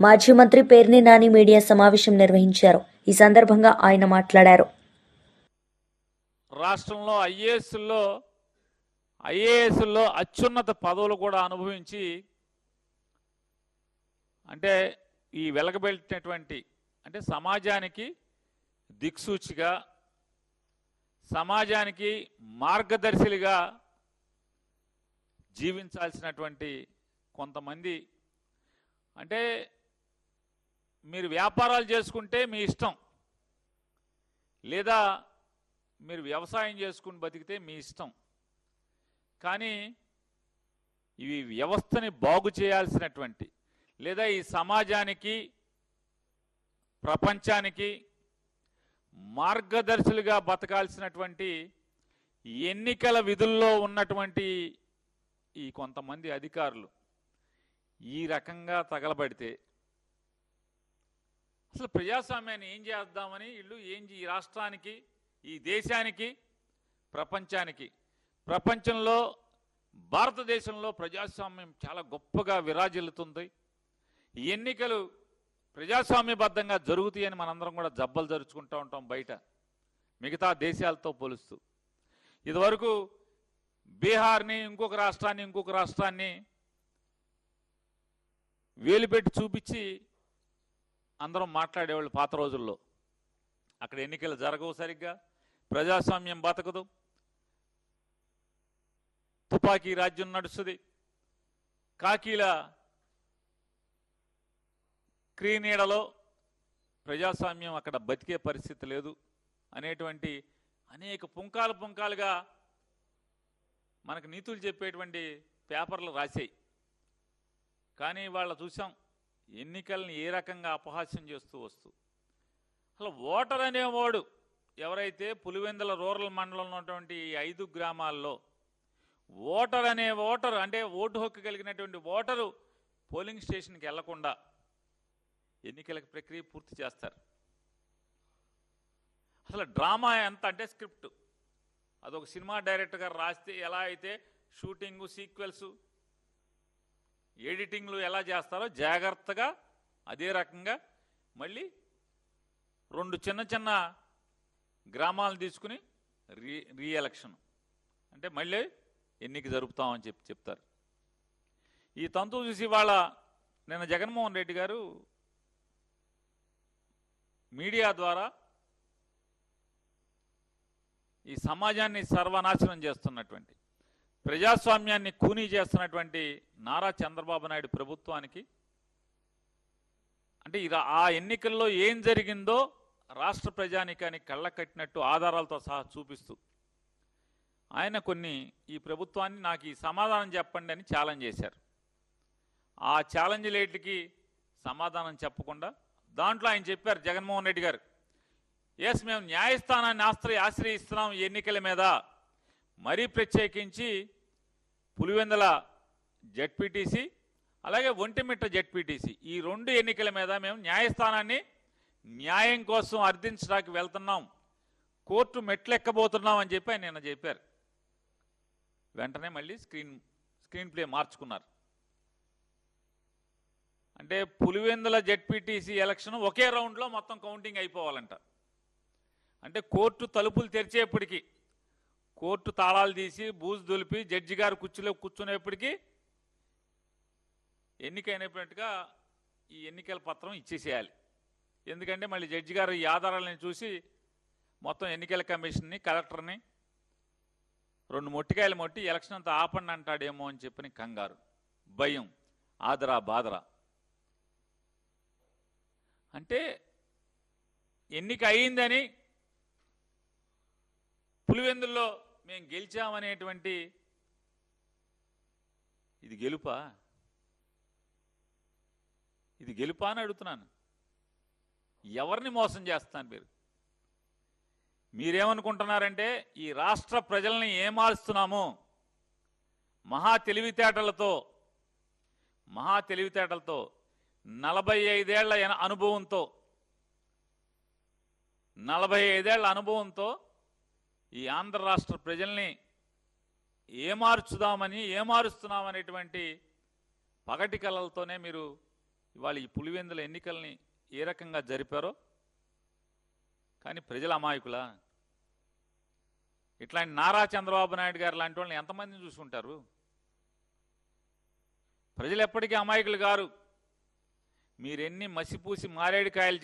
మాజీ మంత్రి పేర్ని నాని మీడియా సమావేశం నిర్వహించారు. ఈ సందర్భంగా ఆయన మాట్లాడారు. రాష్ట్రంలో ఐఏఎస్లో అత్యున్నత పదవులు కూడా అనుభవించి, అంటే ఈ వెలగబెట్టినటువంటి, అంటే సమాజానికి దిక్సూచిగా, సమాజానికి మార్గదర్శిలుగా జీవించాల్సినటువంటి కొంతమంది, అంటే మీరు వ్యాపారాలు చేసుకుంటే మీ ఇష్టం, లేదా మీరు వ్యవసాయం చేసుకుని బతికితే మీ ఇష్టం, కానీ ఇవి వ్యవస్థని బాగు చేయాల్సినటువంటి, లేదా ఈ సమాజానికి ప్రపంచానికి మార్గదర్శులుగా బతకాల్సినటువంటి ఎన్నికల విధుల్లో ఉన్నటువంటి ఈ కొంతమంది అధికారులు ఈ రకంగా తగలబడితే అసలు ప్రజాస్వామ్యాన్ని ఏం చేద్దామని వీళ్ళు ఈ రాష్ట్రానికి, ఈ దేశానికి, ప్రపంచానికి, ప్రపంచంలో భారతదేశంలో ప్రజాస్వామ్యం చాలా గొప్పగా విరాజిల్లుతుంది. ఈ ఎన్నికలు ప్రజాస్వామ్యబద్ధంగా జరుగుతాయని మనందరం కూడా జబ్బలు జరుచుకుంటూ ఉంటాం బయట మిగతా దేశాలతో పోలుస్తూ. ఇదివరకు బీహార్ని, ఇంకొక రాష్ట్రాన్ని వేలుపెట్టి చూపించి అందరం మాట్లాడేవాళ్ళు పాత రోజుల్లో. అక్కడ ఎన్నికలు జరగవు సరిగ్గా, ప్రజాస్వామ్యం బతకదు, తుపాకీ రాజ్యం నడుస్తుంది, కాకీల క్రీనీడలో ప్రజాస్వామ్యం అక్కడ బతికే పరిస్థితి లేదు అనేటువంటి అనేక పుంకాలుగా మనకు నీతులు చెప్పేటువంటి పేపర్లు రాశాయి. కానీ వాళ్ళు చూసాం ఎన్నికల్ని ఏ రకంగా అపహాస్యం చేస్తూ వస్తూ. అసలు ఓటర్ అనేవాడు ఎవరైతే పులివెందుల రూరల్ మండలంలో ఉన్నటువంటి 5 గ్రామాల్లో ఓటర్ అంటే ఓటు హక్కు కలిగినటువంటి ఓటరు పోలింగ్ స్టేషన్కి వెళ్లకుండా ఎన్నికల ప్రక్రియ పూర్తి చేస్తారు. అసలు డ్రామా ఎంత అంటే స్క్రిప్ట్ అదొక సినిమా డైరెక్టర్ గారు రాస్తే ఎలా అయితే షూటింగు, సీక్వెల్స్, ఎడిటింగ్లు ఎలా చేస్తారో జాగ్రత్తగా అదే రకంగా మళ్ళీ 2 చిన్న గ్రామాలను తీసుకుని రీఎలక్షన్ అంటే మళ్ళీ ఎన్నిక జరుపుతామని చెప్తారు. ఈ తంతు చూసి వాళ్ళ నిన్న జగన్మోహన్ రెడ్డి గారు మీడియా ద్వారా ఈ సమాజాన్ని సర్వనాశనం చేస్తున్నటువంటి, ప్రజాస్వామ్యాన్ని కూనీ చేస్తున్నటువంటి నారా చంద్రబాబు నాయుడు ప్రభుత్వానికి, అంటే ఆ ఎన్నికల్లో ఏం జరిగిందో రాష్ట్ర ప్రజానికానికి కళ్ళ కట్టినట్టు ఆధారాలతో సహా చూపిస్తూ ఆయన ఈ ప్రభుత్వాన్ని నాకు ఈ సమాధానం చెప్పండి అని ఛాలెంజ్ చేశారు. ఆ ఛాలెంజ్లేటికి సమాధానం చెప్పకుండా దాంట్లో ఆయన చెప్పారు, జగన్మోహన్ రెడ్డి గారు, ఎస్ మేము న్యాయస్థానాన్ని ఆశ్రయిస్తున్నాం ఈ ఎన్నికల మీద, మరీ ప్రత్యేకించి పులివెందుల జెడ్పీటీసీ అలాగే ఒంటిమిట్ట జెడ్పీటీసీ ఈ 2 ఎన్నికల మీద మేము న్యాయస్థానాన్ని న్యాయం కోసం అర్థించడానికి వెళ్తున్నాం, కోర్టు మెట్లెక్కబోతున్నాం అని చెప్పి ఆయన నిన్న చెప్పారు. వెంటనే మళ్ళీ స్క్రీన్ ప్లే మార్చుకున్నారు. అంటే పులివెందుల జెడ్పీటీసీ ఎలక్షన్ ఒకే రౌండ్లో మొత్తం కౌంటింగ్ అయిపోవాలంట. అంటే కోర్టు తలుపులు తెరిచేప్పటికీ, కోర్టు తాళాలు తీసి బూజు దులిపి జడ్జి గారు కుర్చీలో కూర్చునేప్పటికీ ఎన్నికైనట్టుగా ఈ ఎన్నికల పత్రం ఇచ్చేసేయాలి. ఎందుకంటే మళ్ళీ జడ్జి గారు ఈ ఆధారాలను చూసి మొత్తం ఎన్నికల కమిషన్ని, కలెక్టర్ని 2 మొట్టికాయలు మొట్టి ఎలక్షన్ అంతా ఆపండి అంటాడేమో అని చెప్పని కంగారు, భయం, ఆదరా బాదరా. అంటే ఎన్నిక అయిందని పులివెందుల్లో మేము గెలిచామనేటువంటి ఇది గెలుపా అని అడుగుతున్నాను. ఎవరిని మోసం చేస్తాను మీరేమనుకుంటున్నారంటే ఈ రాష్ట్ర ప్రజల్ని ఏమారుస్తున్నాము మహా తెలివితేటలతో 45 ఏళ్ల అనుభవంతో ఈ ఆంధ్ర రాష్ట్ర ప్రజల్ని ఏమారుస్తున్నామనేటువంటి పగటి కళలతోనే మీరు ఇవాళ ఈ పులివెందుల ఎన్నికల్ని ఏ రకంగా జరిపారో, కానీ ప్రజల అమాయకులా? ఇట్లాంటి నారా చంద్రబాబు నాయుడు గారు లాంటి వాళ్ళని ఎంతమందిని చూసుకుంటారు? ప్రజలు ఎప్పటికీ అమాయకులు గారు. మీరెన్ని మసిపూసి మారేడుకాయలు